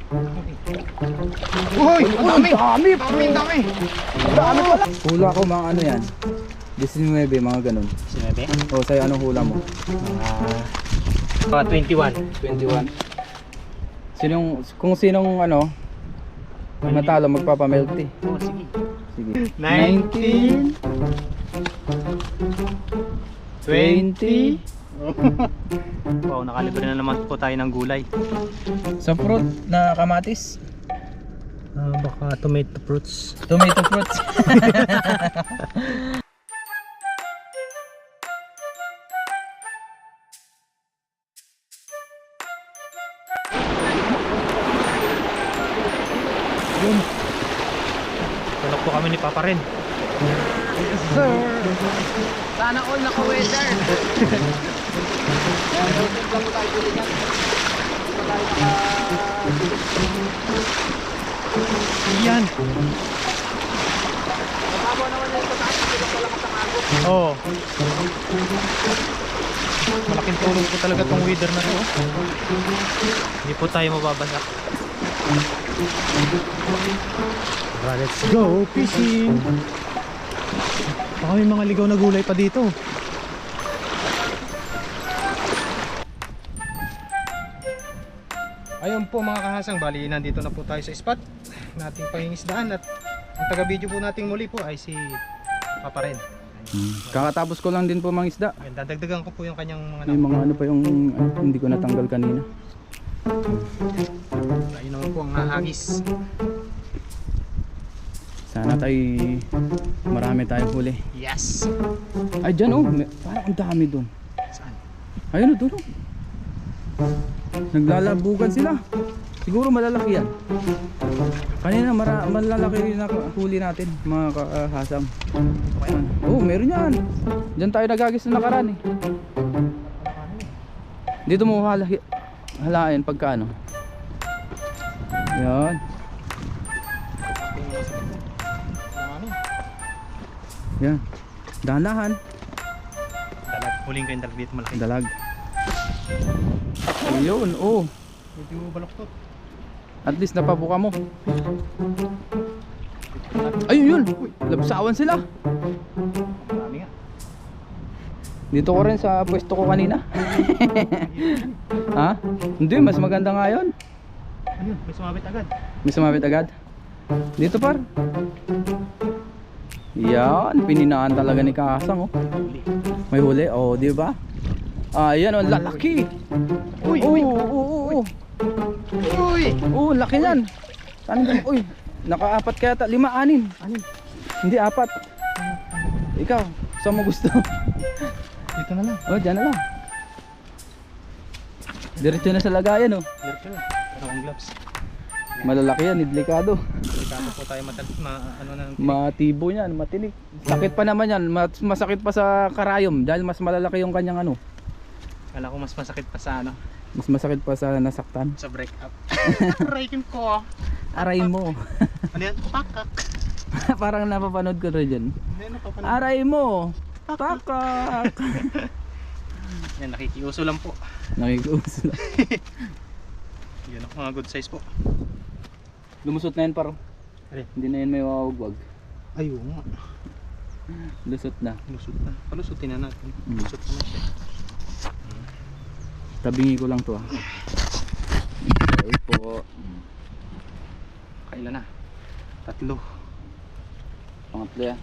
Uy! Ang dami! Ang dami! Dami pala! Hula ko mga ano yan? 19, mga ganun. Sinabi? O sa'yo anong hula mo? Mga 21. 21. Kung sinong ano matalo magpapamilk tea. Oh, sige. Sige. 19 20 Wow, nakalibre na naman po tayo ng gulay. Sa fruit na kamatis. Baka tomato fruits. Tomato fruits. Yun. Tulog po kami ni Papa rin. Yes, sir. Sana all naka-weather. Yan. Oo. Malaking tulong po talaga tong weather na to. Hindi po tayo mababasa. Let's go fishing. Baka may mga ligaw na gulay pa dito. Ayun po mga kahasang, bali nandito na po tayo sa spot nating pangingisdaan at ang taga-video po nating muli po ay si Papa Ren. Kakatapos ko lang din po mga isda. Ayun, dadagdagan ko po yung kanyang mga May mga ano pa yung hindi ko natanggal kanina. Ayun naman po ang hahagis. Sana tayo marami tayong huli. Yes. Ay dyan oh, parang ang dami dun. Saan? Ayun oh, dun oh. Naglalabugan sila. Siguro malalaki yan. Kanina malalaki na huli natin mga kahasam. Oh, meron yan. Diyan tayo nagagis na nakaraan eh. Dito mo halain pagka ano. Yan. Yan. Dahan-dahan. Dalag. Huling ko yung dalag dito malaki. Dalag. Ayun, oh. Medyo baloktot. At least napabuka mo. Ayun yun. Labsawan sila. Marami nga. Dito ko rin sa pwesto ko kanina. Ha? Hindi, mas maganda nga yun. Ano yun? May sumabit agad. May sumabit agad. Dito par. Yan, pininaan talaga ni Kasang oh. Huli. May huli, oh, di ba? Ayan oh, lalaki. Uy, Oh, uy. oh, oh. Uy! Oh, laki yan. Tandem, uy. Naka-apat kaya 5, 6. Anin? Hindi 4. Ikaw, saan mo gusto? Dito na lang. Oh, dyan na lang. Diretso na sa lagayan oh. Diretso na. Pero ang gloves. Malalaki yan, delikado. Delikado po tayo ano na. Matibo yan, matinik. Sakit pa naman yan, masakit pa sa karayom dahil mas malalaki yung kanyang ano. Kala ko mas masakit pa sa ano. Mas masakit pa sa nasaktan. Sa break up. Raykin ko. Aray mo. Ano yan? Pakak. Parang napapanood ko rin dyan. Ano pa pala? Aray mo. Pakak. Yan, nakikiuso lang po. Nakikuso. Yan ang mga good size po. Lumusot na yan paro. Alin? Hindi na yan may wawagwag. Ayun nga. Lusot na. Lusot na. Palusutin na natin. Lusot na siya. Tabingi ko lang to ah. Okay po. Kailan na? 3. Pangatlo yan.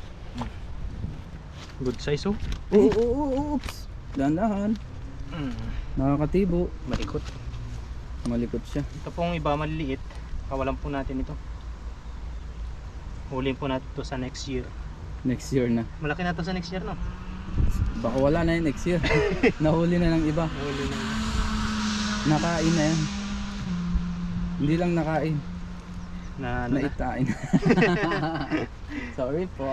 Good size oh. Oops. Dahan-dahan. Nakakatibo. Malikot. Malikot siya. Ito pong iba maliliit. Kawalan po natin ito. Huliin po natin ito sa next year. Next year na. Malaki na ito sa next year no? Baka wala na yun next year. Nahuli na ng iba. Nahuli na. Nakain na yan. Hindi lang nakain. Na, ano na? Naitain. Sorry po.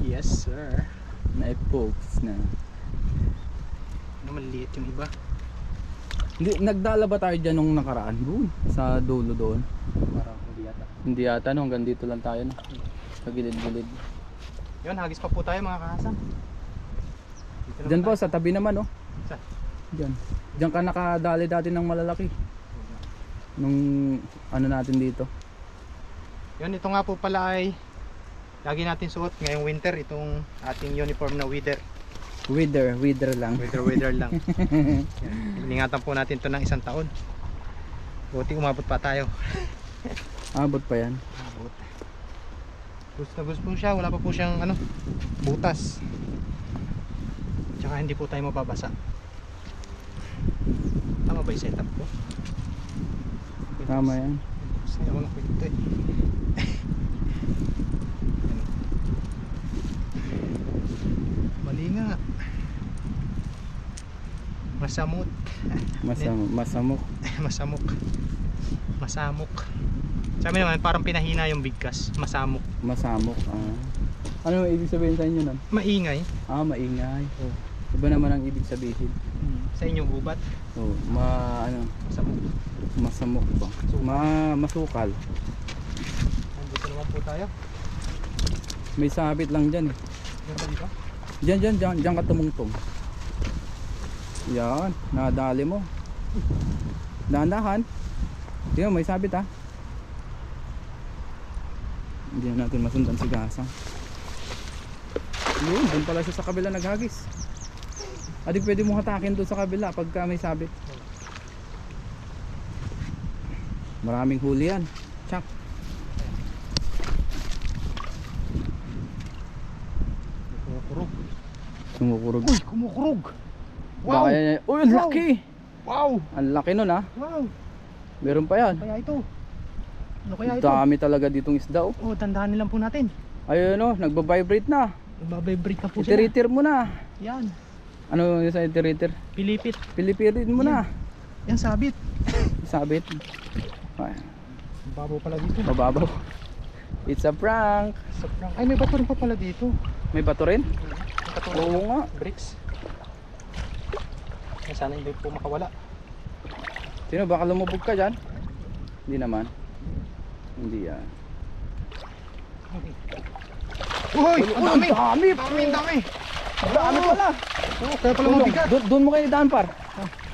Yes sir. Naipokes na. Ano maliliit yung iba? Hindi, nagdala ba tayo dyan nung nakaraan? Doon, sa dulo doon. Parang hindi yata. Hindi yata no, hanggang dito lang tayo no. Sa gilid-gilid. Yun, hagis pa po tayo mga kahasam. Dito Diyan lang po, tayo. sa tabi naman oh. Saan? Diyan. Diyan ka nakadali dati ng malalaki. nung ano natin dito. Yun, ito nga po pala ay lagi natin suot ngayong winter itong ating uniform na wither. Wither lang. Wither lang. Yan. Iningatan po natin ito ng 1 taon. Buti umabot pa tayo. Abot pa yan. Abot. Gusto na gusto po siya, wala pa po siyang ano, butas. Tsaka hindi po tayo mababasa. Tama ba yung setup ko? Tama yan. Saya ko na po ito eh. Mali nga. Masamot. Masamok. Masamok. Masamok. Sabi naman parang pinahina yung bigkas. Masamok. Masamok. Ano ibig sabihin sa inyo nun? Maingay. Maingay. Oh. Iba naman ang ibig sabihin. Sa inyong ubat. Oh, Masamok. masamok ba? Masukal. Nandito naman po tayo. May sabit lang dyan eh. Yan ba dito? Diyan ka tumungtong. Yan, nadali mo. Dahan-dahan. Diyan, may sabit ha. Hindi na natin masundan si Gasang. Yun, dun pala siya sa kabila naghagis. Adi pwede mong hatakin doon sa kabila pagka may sabit. Maraming huli yan. Tsak. Kumukurog. Kumukurog. Uy, kumukurog! Wow! Uy, ang laki! Wow! Ang laki nun ha. Wow! Meron pa yan. Kaya ito? Ano kaya ito? Dami talaga ditong isda oh. Oh, tandaan lang po natin. Ayun oh, nagbabibrate na. Nagbabibrate na po sila. Itiritir mo na. Yan. Ano yung sa itiritir? Pilipit. Pilipirin mo na. Yan sabit. Sabit. Ay, Babaw pala dito. mababaw. It's a prank. Sobrang. Ay, may bato rin pa pala dito. May bato rin? May bato rin. Oo nga. Bricks. Ay, sana hindi po makawala. Sino baka lumubog ka dyan? Hindi naman. Hindi yan. Uy! Ang dami! Dami! Ang dami! Dami pala! Oo, kaya pala mabigat. Doon mo kayo daan par.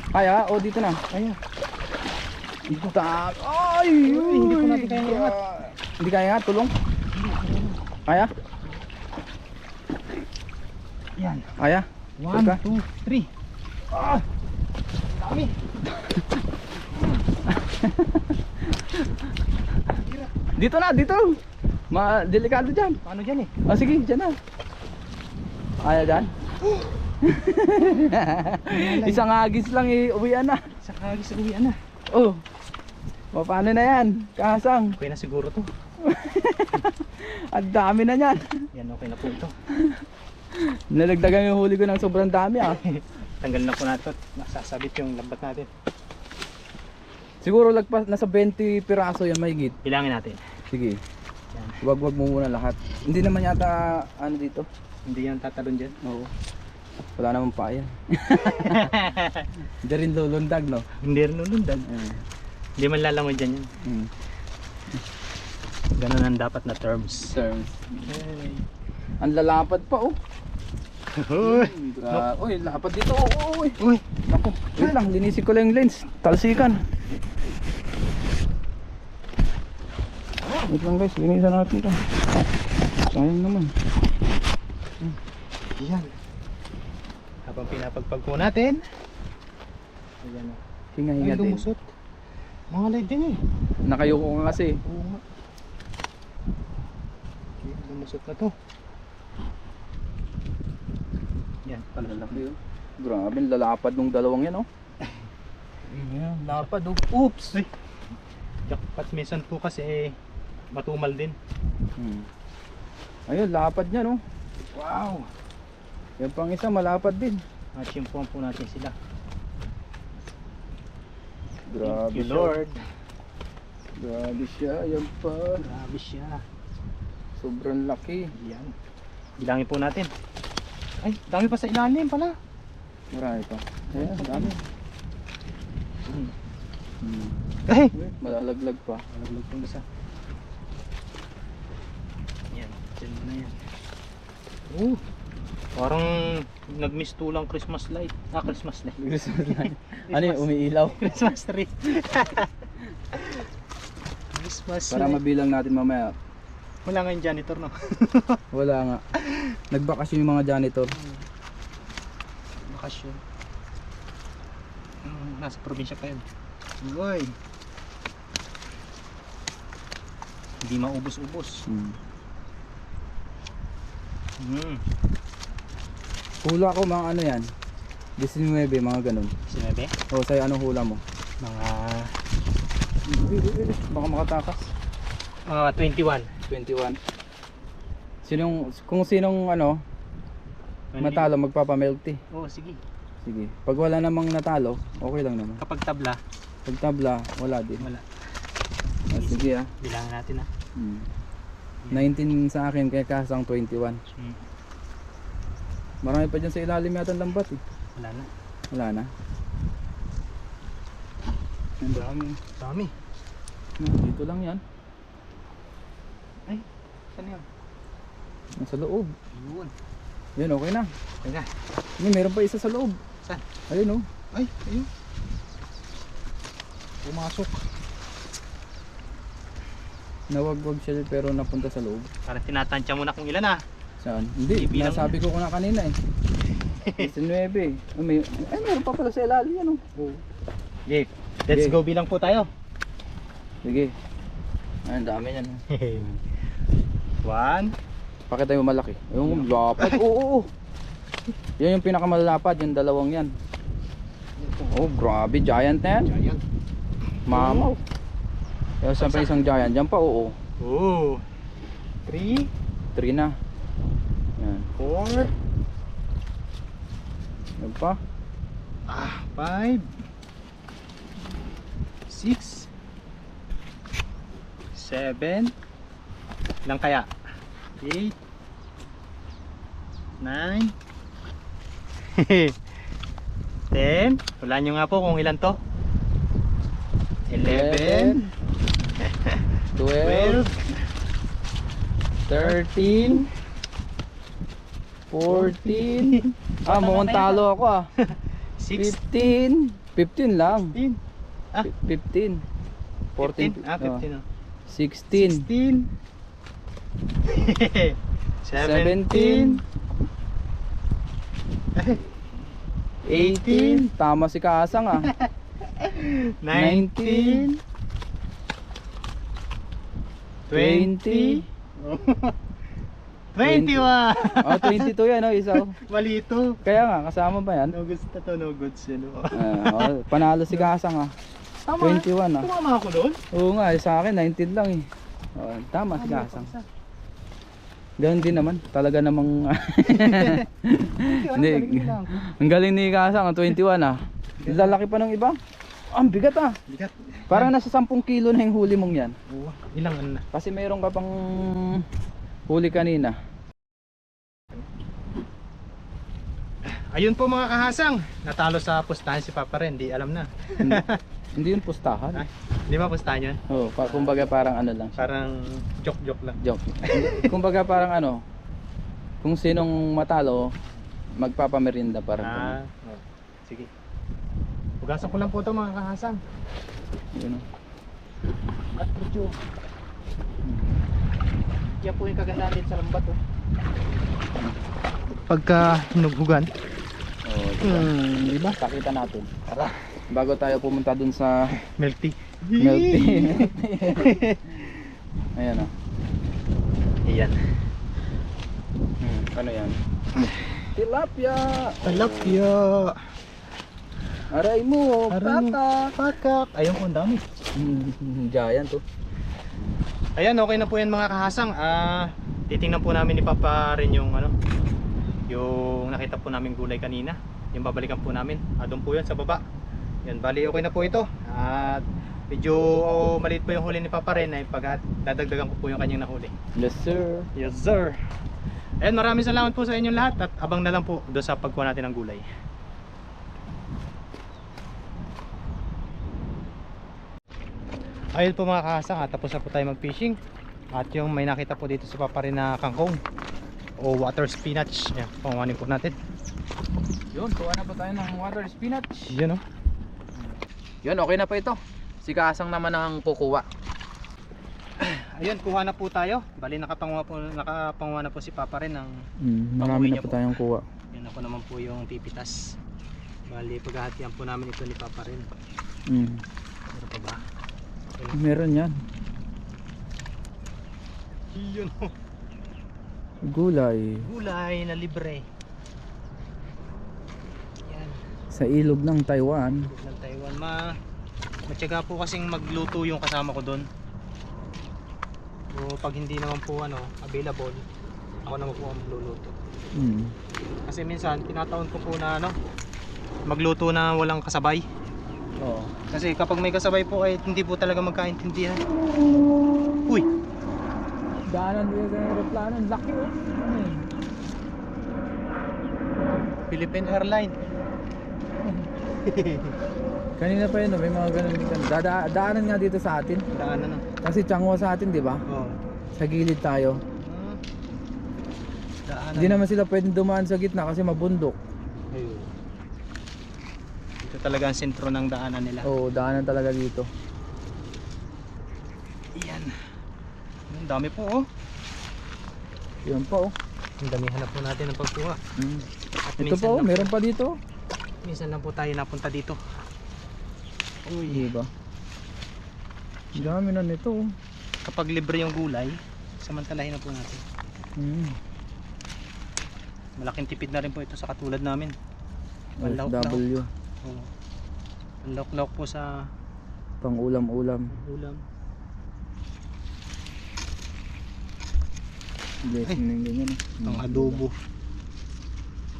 Kaya? O dito na. Ayan. Dami! Ay! Uy, hindi po natin kaya iangat. Hindi kaya? Tulong? Kaya? Yan. Kaya? 1, Teka. 2, 3. Ah! Dami! Dito na, dito. Delikado dyan. Paano dyan eh? Ah, sige, dyan na. Kaya dyan? Isang agis lang uwian na. Sa kagis uwian na. Oh. Paano na yan? Kasang. Okay na siguro to. Ang dami na yan. Yan, okay na po ito. Nalagdagan yung huli ko ng sobrang dami ah. Tanggal na po natin. Nasasabit yung lambat natin. Siguro lagpas nasa 20 piraso yan mahigit. Bilangin natin. Sige. Yan. Wag mo muna lahat. Hindi naman yata ano dito. Hindi yan tatalon dyan. Oo. Wala naman pa yan. Hindi rin lulundag no. Hindi rin nulundag. Hindi man lalangoy dyan yan. Ganun ang dapat na terms. Terms. Ang lalapad pa oh. Uy! Uy, lapad dito. Oh, uy. Uy! Naku, wait lang, linisin ko lang yung lens. Talsikan. Wait lang guys, linisan natin ito. Sayang naman. Yan. Habang pinapagpag po natin. Ayan o. Hinga Ay, din. lumusot. Mga light din eh. Nakayuko ka kasi. Oo nga. Okay, lumusot na to. Yan, palalaki oh. Grabe, lalapad nung dalawang yan oh. Yan, Lapad oh. Oops! Ay, jackpot minsan po kasi matumal din. Ayun, lapad niya no. Wow! Yan pang isa, malapad din. Chimpuan po natin sila. Grabe Thank you, siya. Lord. Grabe siya, yan pa. Grabe siya. Sobrang laki. Yan. Bilangin po natin. Ay, dami pa sa ilalim pala. Marami pa. Ayan, dami. Ay! Malalaglag pa. Nalaglag pong isa. Yan, dyan na yan. Oh, parang nag-miss tulang Christmas light. Ah, Christmas light. Ano yung umiilaw? Christmas tree. Christmas Para light. mabilang natin mamaya. Wala nga yung janitor, no? Wala nga. Nagbakasyon yung mga janitor. Bakasyon. Nasa probinsya pa yun. Uy. Hindi maubos-ubos. Hula ko mga ano yan. 19, mga ganun. Sinabi? O sa'yo anong hula mo? Mga Baka makatakas. 21. 21. Kung sinong ano, matalo magpapa-milk tea. Oo, sige. Sige. Pag wala namang natalo, okay lang naman. Kapag tabla, Pag tabla, wala din. wala. Sige Bilangan natin ah. 19 sa akin, kaya Kasang 21. Marami pa dyan sa ilalim yata ng lambat eh. Wala na. Wala na. Ang dami. Dami. Dito lang yan. Ay, saan yun? Nasa loob. Yun. Yan, okay na. Teka. Meron pa isa sa loob. Saan? Ayun oh. Ay, ayun. Pumasok. Nawagwag siya pero napunta sa loob. Parang tinatansya mo na kung ilan ah. Saan? Hindi, Bibilang nasabi ko na kanina eh. 19. Meron pa pala sa ilalim yan oh. Okay, let's Okay. go bilang po tayo. Sige. Ay, ang dami yan. 1. Pakita mo malaki. Yung lapad. Oo. Yan yung pinakamalapad, yung dalawang yan. Oh, grabe, giant na yan. Giant. Mamaw. Yung saan pa isang giant, dyan pa, oo. Oh. 3, 3 na. Yan. 4, Yan pa. 5, 6, 7. Ilang kaya? 8, 9, 10. Hulaan nyo nga po kung ilan to. 11, 12, 13, 14. Mukhang talo ako 16, 15 lang. 15, 15. 14. 15, 16. 16, 17, 18. Tama si Kasang 19, 20, 21. 22 yan isa. Malito. Kaya nga, kasama ba yan? No goods na to, no goods yun. Panalo si Kasang 21 Tumama ako doon. Oo nga, sa akin 19 lang eh. Tama si Kasang. Ganun din naman, talaga namang hindi. Ang galing ni Kasang 21 Lalaki pa ng iba. Ang bigat Bigat. Parang nasa 10 kilo na yung huli mong yan. Oo. Ilang ano na? Kasi meron ka pang huli kanina. Ayun po mga kahasang, natalo sa pustahan si Papa Ren, di alam na. Hindi yun pustahan. Di ba pustahan yun? Oo, kumbaga parang ano lang siya. Parang joke-joke lang. Joke. Kumbaga parang ano, kung sinong matalo, magpapamerinda parang Oh. Sige. Hugasan ko lang po ito mga kahasang. yun. At medyo yan po yung kagandahan din sa lambat pagka hinughugan. Diba? Pakita natin. Tara. Bago tayo pumunta dun sa Milk tea. milk tea. Ayan Iyan. Ano yan? Tilapia. Tilapia. Aray mo. Aray mo. Pakak. Ayun po, ang dami. Giant to. Ayan, okay na po yan mga kahasang. Titingnan po namin ni Papa rin yung ano, yung nakita po namin gulay kanina. Yung babalikan po namin. Doon po yan sa baba. Yan, bali okay na po ito. At medyo maliit po yung huli ni Papa rin ay pag dadagdagan ko po yung kanyang nahuli. Yes sir. Yes sir. Ayan, maraming salamat po sa inyong lahat at abang na lang po doon sa pagkuha natin ng gulay. Ayun po mga kahasang, tapos na po tayo mag fishing. At yung may nakita po dito sa Papa rin na kangkong o water spinach. Ayan, panguhanin po natin. Yun, kuha na po tayo ng water spinach. Yan o. Yun, okay na po ito. Si Kasang naman ang kukuha. Ayun, kuha na po tayo. Bali nakapanguha na po si Papa rin ng Marami niya na po po. tayong kuha. yan ako naman po yung pipitas. Bali paghahatian po namin ito ni Papa rin. Meron pa ba? Okay lang. Meron yan. Yun oh. Gulay. Gulay na libre. Yan. Sa ilog ng Taiwan. Ilog ng Taiwan. Matyaga po kasing magluto yung kasama ko doon. So pag hindi naman po available, ako naman po ang magluluto. Kasi minsan tinataon ko po na magluto na walang kasabay. Oo. Kasi kapag may kasabay po ay hindi po talaga magkaintindihan. Uy! Daanan din yung aeroplano. Laki oh. Ano yun? Philippine Airlines. Kanina pa yun, may mga ganun din. Daanan nga dito sa atin. Daanan na. Kasi Changhua sa atin, di ba? Oo. Sa gilid tayo. Daanan. Hindi naman sila pwedeng dumaan sa gitna kasi mabundok. Ayun. Ito talaga ang sentro ng daanan nila. Oo, daanan talaga dito. Iyan. Ang dami po oh. Yun pa oh. Ang damihan na po natin ng pagkuha. At Ito pa oh, meron pa dito. Minsan lang po tayo napunta dito. Uy, diba? Ang dami na nito oh. Kapag libre yung gulay, samantalahin na po natin. Malaking tipid na rin po ito sa katulad namin. Panlawak-lawak. OFW. Oo. Panlawak-lawak po sa Pang ulam-ulam. ulam. Blessing na yung ganyan oh. Ang adobo.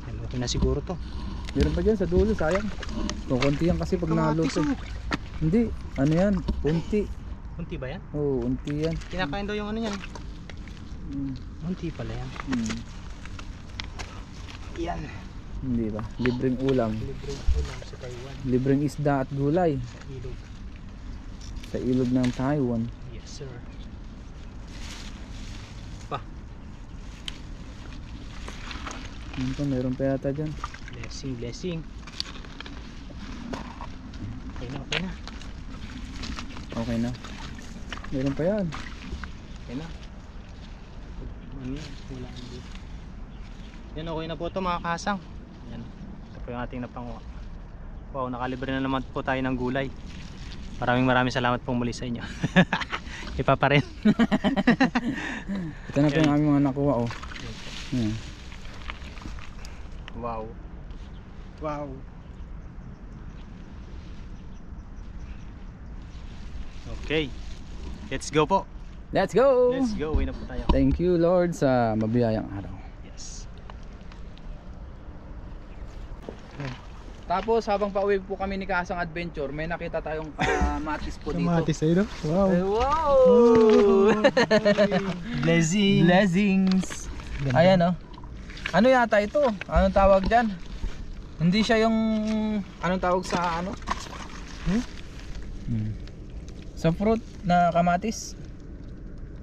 Yan, okay na siguro to. Meron pa dyan sa dulo, sayang. Kukunti yan kasi pag naluto. Hindi, ano yan, unti. Unti ba yan? Oo, unti yan. Kinakain daw yung ano yan. Unti pala yan. Yan. Hindi ba? Libreng ulam. Libre ulam sa Taiwan. Libreng isda at gulay. Sa ilog. Sa ilog ng Taiwan. Yes sir. Ano pa, meron pa yata dyan. Blessing, blessing. Okay na, okay na. Okay na. Meron pa yan. Okay na. Ano yan? Wala na dito. Yan, okay na po ito mga kasang. Yan. Ito po yung ating napanguha. Wow, nakalibre na naman po tayo ng gulay. Maraming salamat po muli sa inyo. Ipapa rin. Ito na po yung aming mga nakuha oh. Yan. Wow. Wow. Okay. Let's go po. Let's go! Let's go. Uwi na po tayo. Thank you Lord sa mabiyayang araw. Yes. Tapos habang pauwi po kami ni Kasang Adventure, may nakita tayong kamatis po dito. ayun. Wow. Ay, wow! Blessing. Blessings! Ganda. Ayan oh. Ano yata ito? Anong tawag dyan? Hindi siya yung... Anong tawag sa ano? Sa fruit na kamatis?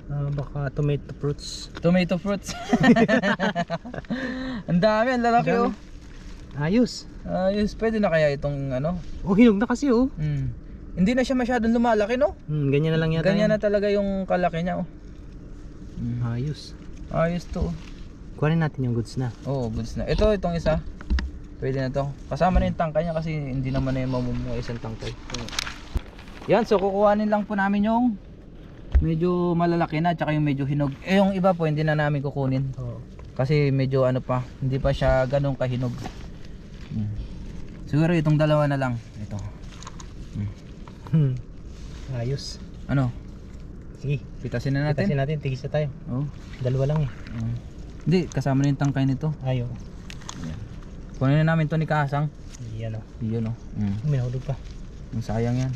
Baka tomato fruits. Tomato fruits. Ang dami, ang lalaki oh. Ayos. Ayos, pwede na kaya itong ano? Oh, hinog na kasi oh. Hindi na siya masyadong lumalaki no? Ganyan na lang yata. Ganyan na talaga yung kalaki niya oh. Ayos. Ayos to oh. Kuhanin natin yung goods na. Oo, goods na. Ito, itong isa. Pwede na to. Kasama na yung tangka niya kasi hindi naman na yung mamumuha isang tangkay. Yan, so kukuhanin lang po namin yung medyo malalaki na tsaka yung medyo hinog. Eh yung iba po hindi na namin kukunin. Oo. Kasi medyo ano pa, hindi pa siya ganun kahinog. Siguro itong dalawa na lang. Ito. Ayos. Ano? Sige. Pitasin na natin. Pitasin natin. Tigis na tayo. Oo. Dalawa lang eh. Hindi, kasama na yung tangkay nito. Ayaw. Kunin na namin to ni Kasang. Yan o. Yun oh. May nahulog pa. Ang sayang yan.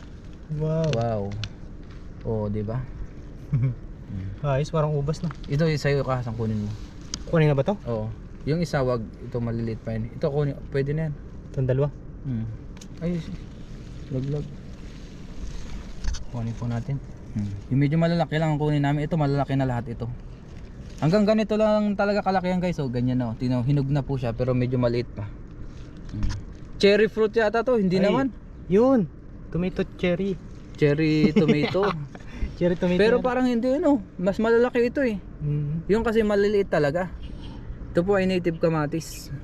Wow. Wow. Oh, di ba? Ayos, parang ubas na. Ito sa'yo Kasang kunin mo. Kunin na ba to? Oo. Yung isa wag, ito maliliit pa yun. Ito kunin, pwede na yan. Itong dalawa. Ayos. Laglag. Kunin po natin. Yung medyo malalaki lang ang kunin namin. Ito malalaki na lahat ito. Hanggang ganito lang talaga kalaki yan guys. So ganyan na. Tinaw, hinog na po siya pero medyo maliit pa. Cherry fruit yata to, hindi Ay, naman. Yun. Tomato cherry. Cherry tomato. Cherry tomato. Pero yan. parang hindi mas malalaki ito eh. Yung kasi maliliit talaga. Ito po ay native kamatis.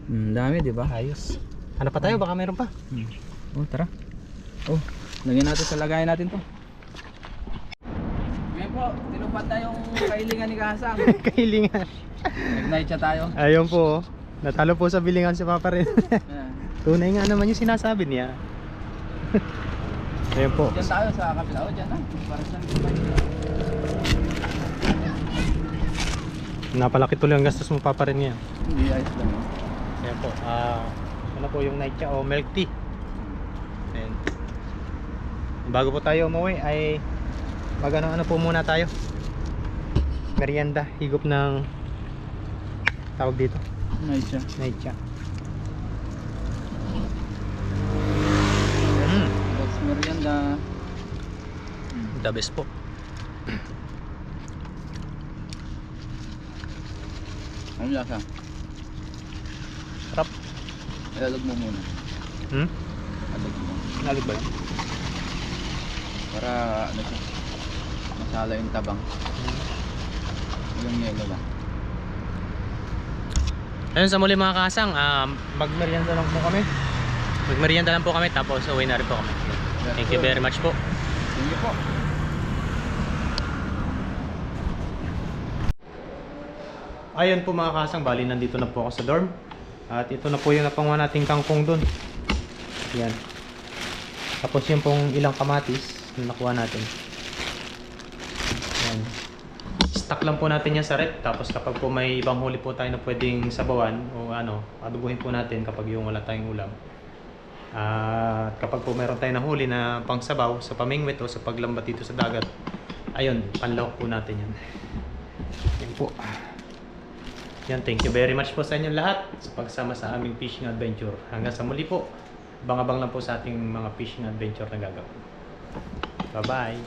Dami, di ba? Ayos. Ano pa tayo? Baka meron pa. Oh, tara. Oh, lagyan natin sa lagayan natin to. Ngayon po, tinupad na yung kailingan ni Kasang. Kailingan. Nag-night siya tayo. Ayun po. Natalo po sa bilingan si Papa rin. Ayan. Tunay nga naman yung sinasabi niya. Ayun po. Diyan tayo sa kabila. O, dyan na. Para siyang Napalaki tuloy ang gastos mo, Papa rin yan. hindi, ayos lang. Ayan po. Ano po yung night cha o milk tea. Ayan. Bago po tayo umuwi ay ano po muna tayo. Merienda, higop ng tawag dito. Night siya. Night cha. That's merienda. The best po. Ano lasa? Sarap. Ilalog mo muna. Ilalog mo. Nalig ba yun? Para ano siya? Masala yung tabang. Yung yelo lang. Ayun, sa muli mga kasang, magmerienda lang po kami. Magmerienda lang po kami tapos uwi na rin po kami. Thank you very much po. Thank you po. Ayun po mga kasang, bali nandito na po ako sa dorm. At ito na po yung napanguha nating kangkong doon. Yan. Tapos yung pong ilang kamatis na nakuha natin. Yan. Stock lang po natin yan sa rep. Tapos kapag po may ibang huli po tayo na pwedeng sabawan o adubuhin po natin kapag yung wala tayong ulam. At kapag po meron tayong nahuli na pang sabaw sa pamingwit o sa paglambat dito sa dagat, ayun, panlawak po natin yan. Yan po. Yan, thank you very much po sa inyong lahat sa pagsama sa aming fishing adventure. Hanggang sa muli po, abang-abang lang po sa ating mga fishing adventure na gagawin. Bye-bye!